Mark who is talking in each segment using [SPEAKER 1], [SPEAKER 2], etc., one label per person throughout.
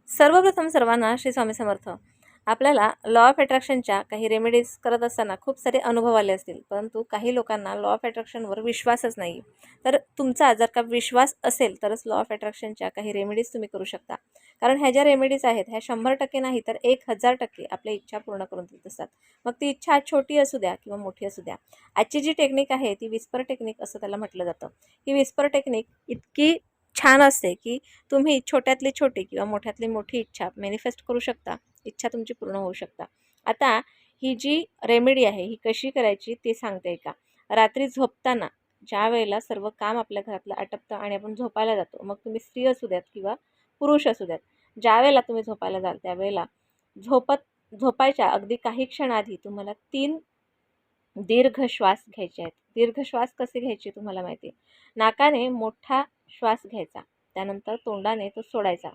[SPEAKER 1] सर्वप्रथम सर्वांना श्री स्वामी समर्थ. आपल्याला लॉ ऑफ अट्रॅक्शनच्या काही रेमेडीज करत असताना खूप सारे अनुभव आले असतील, परंतु काही लोकांना लॉ ऑफ अट्रॅक्शनवर विश्वासच नाही. तर तुमचा जर का विश्वास असेल तरच लॉ ऑफ अट्रॅक्शनच्या काही रेमेडीज तुम्ही करू शकता. कारण ह्या ज्या रेमेडीज आहेत ह्या 100% नाही तर 1000% आपल्या इच्छा पूर्ण करून देत असतात. मग ती इच्छा छोटी असू द्या किंवा मोठी असू द्या. आजची जी टेक्निक आहे ती विस्पर टेक्निक असं त्याला म्हटलं जातं. ही विस्पर टेक्निक इतकी छान असते की तुम्ही छोट्यातली छोटी किंवा मोठ्यातली मोठी इच्छा मॅनिफेस्ट करू शकता. इच्छा तुमची पूर्ण होऊ शकता. आता ही जी रेमेडी आहे ही कशी करायची ते सांगते का. रात्री झोपताना ज्या वेळेला सर्व काम आपल्या घरातलं आटपतं आणि आपण झोपायला जातो, मग तुम्ही स्त्री असू द्यात किंवा पुरुष असू द्यात, ज्या वेळेला तुम्ही झोपायला जाल त्यावेळेला झोपायच्या अगदी काही क्षणाआधी तुम्हाला 3 दीर्घ श्वास घ्यायचे आहेत. दीर्घ श्वास कसे घ्यायचे तुम्हाला माहिती आहे. नाकाने मोठा श्वास घ्यायचा, त्यानंतर तोंडाने तो सोडायचा.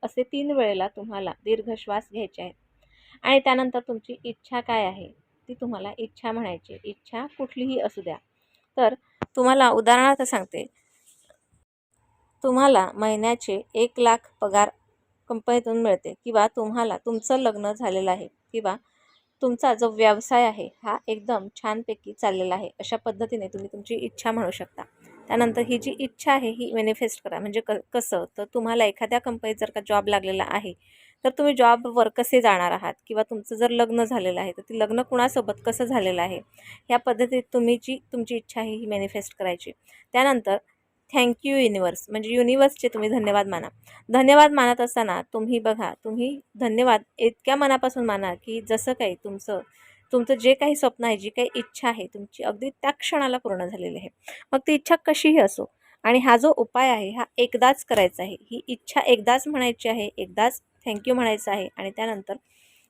[SPEAKER 1] असे 3 वेळेला तुम्हाला दीर्घ श्वास घ्यायचे आहेत. आणि त्यानंतर तुमची इच्छा काय आहे ती तुम्हाला इच्छा म्हणायची. इच्छा कुठलीही असू द्या. तर तुम्हाला उदाहरणार्थ सांगते, तुम्हाला महिन्याचे 1,00,000 पगार कंपनीतून मिळते किंवा तुम्हाला तुमचं लग्न झालेलं आहे किंवा तुमचा जो व्यवसाय आहे हा एकदम छानपैकी चाललेला आहे, अशा पद्धतीने तुम्ही तुमची इच्छा म्हणू शकता. त्यानंतर ही जी इच्छा आहे ही मॅनिफेस्ट करा. म्हणजे कसं तर तुम्हाला एखाद्या कंपनीत जर का जॉब लागलेला आहे तर तुम्ही जॉबवर कसे जाणार आहात किंवा तुमचं जर लग्न झालेलं आहे तर ते लग्न कुणासोबत कसं झालेलं आहे, ह्या पद्धतीत तुम्ही जी तुमची इच्छा आहे ही मॅनिफेस्ट करायची. त्यानंतर थँक्यू युनिवर्स, म्हणजे युनिवर्सचे तुम्ही धन्यवाद माना. धन्यवाद मानत असताना तुम्ही बघा, तुम्ही धन्यवाद इतक्या मनापासून माना की जसं काही तुमचं जे काही स्वप्न आहे, जी काही इच्छा आहे तुमची अगदी त्या क्षणाला पूर्ण झालेली आहे. मग ती इच्छा कशीही असो. आणि हा जो उपाय आहे हा एकदाच करायचा आहे. ही इच्छा एकदाच म्हणायची आहे, एकदाच थँक्यू म्हणायचं आहे आणि त्यानंतर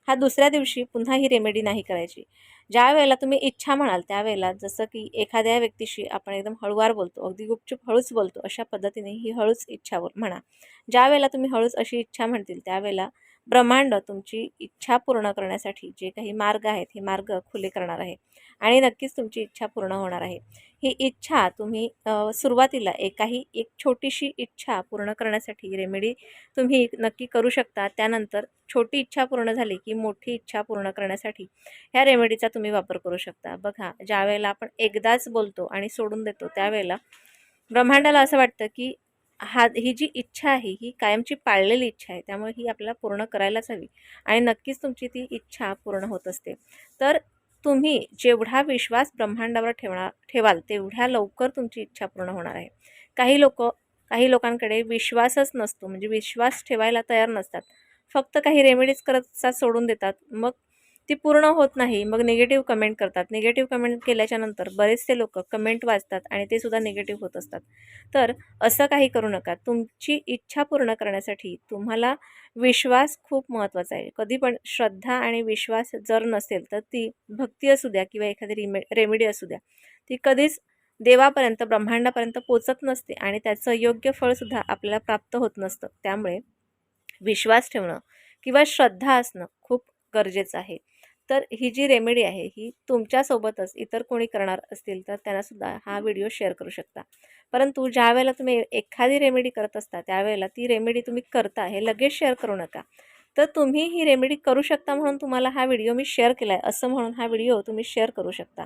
[SPEAKER 1] हा दुसऱ्या दिवशी पुन्हा ही रेमेडी नाही करायची. ज्या वेळेला तुम्ही इच्छा म्हणाल त्यावेळेला जसं की एखाद्या व्यक्तीशी आपण एकदम हळूवार बोलतो, अगदी गुपचूप हळूच बोलतो, अशा पद्धतीने ही हळूच इच्छा म्हणा. ज्या वेळेला तुम्ही हळूच अशी इच्छा म्हणतील त्यावेळेला ब्रह्मांड तुमची इच्छा पूर्ण करण्यासाठी जे काही मार्ग आहेत हे मार्ग खुले करणार आहे आणि नक्कीच तुमची इच्छा पूर्ण होणार आहे. ही इच्छा तुम्ही सुरुवातीला एक छोटीशी इच्छा पूर्ण करण्यासाठी रेमेडी तुम्ही नक्की करू शकता. त्यानंतर छोटी इच्छा पूर्ण झाली की मोठी इच्छा पूर्ण करण्यासाठी ह्या रेमेडीचा तुम्ही वापर करू शकता. बघा, ज्या वेळेला आपण एकदाच बोलतो आणि सोडून देतो त्यावेळेला ब्रह्मांडाला असं वाटतं की ही जी इच्छा आहे ही कायमची पाळलेली इच्छा आहे, त्यामुळे ही आपल्याला पूर्ण करायलाच हवी आणि नक्कीच तुमची ती इच्छा पूर्ण होत असते. तर तुम्ही जेवढा विश्वास ब्रह्मांडावर ठेवाल तेवढ्या लवकर तुमची इच्छा पूर्ण होणार आहे. काही लोकांकडे विश्वासच नसतो, म्हणजे विश्वास ठेवायला तयार नसतात. फक्त काही रेमेडीज करत सोडून देतात, मग ती पूर्ण होत नाही. मग निगेटिव्ह कमेंट करतात. निगेटिव्ह कमेंट केल्याच्यानंतर बरेचसे लोक कमेंट वाचतात आणि ते सुद्धा निगेटिव्ह होत असतात. तर असं काही करू नका. तुमची इच्छा पूर्ण करण्यासाठी तुम्हाला विश्वास खूप महत्त्वाचा आहे. कधी पण श्रद्धा आणि विश्वास जर नसेल तर ती भक्ती असू द्या किंवा एखादी रेमेडी असू द्या, ती कधीच देवापर्यंत ब्रह्मांडापर्यंत पोचत नसते आणि त्याचं योग्य फळसुद्धा आपल्याला प्राप्त होत नसतं. त्यामुळे विश्वास ठेवणं किंवा श्रद्धा असणं खूप गरजेचं आहे. तर ही जी रेमेडी आहे ही तुमच्यासोबतच इतर कोणी करणार असतील तर त्यांनासुद्धा हा व्हिडिओ शेअर करू शकता. परंतु ज्या वेळेला तुम्ही एखादी रेमेडी करत असता त्यावेळेला ती रेमेडी तुम्ही करता हे लगेच शेअर करू नका. तर तुम्ही ही रेमेडी करू शकता म्हणून तुम्हाला हा व्हिडिओ मी शेअर केला आहे असं म्हणून हा व्हिडिओ तुम्ही शेअर करू शकता.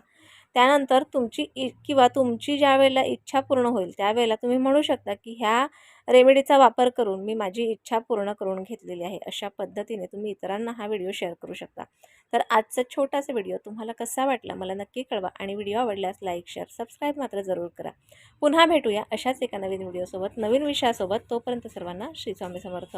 [SPEAKER 1] त्यानंतर तुमची ज्या वेळेला इच्छा पूर्ण होईल त्यावेळेला तुम्ही म्हणू शकता की ह्या रेमेडीचा वापर करून मी माझी इच्छा पूर्ण करून घेतलेली आहे. अशा पद्धतीने तुम्ही इतरांना हा व्हिडिओ शेअर करू शकता. तर आजचा छोटासा व्हिडिओ तुम्हाला कसा वाटला मला नक्की कळवा आणि व्हिडिओ आवडल्यास लाईक, शेअर, सबस्क्राईब मात्र जरूर करा. पुन्हा भेटूया अशाच एका नवीन व्हिडिओसोबत, नवीन विषयासोबत. तोपर्यंत सर्वांना श्री स्वामी समर्थ.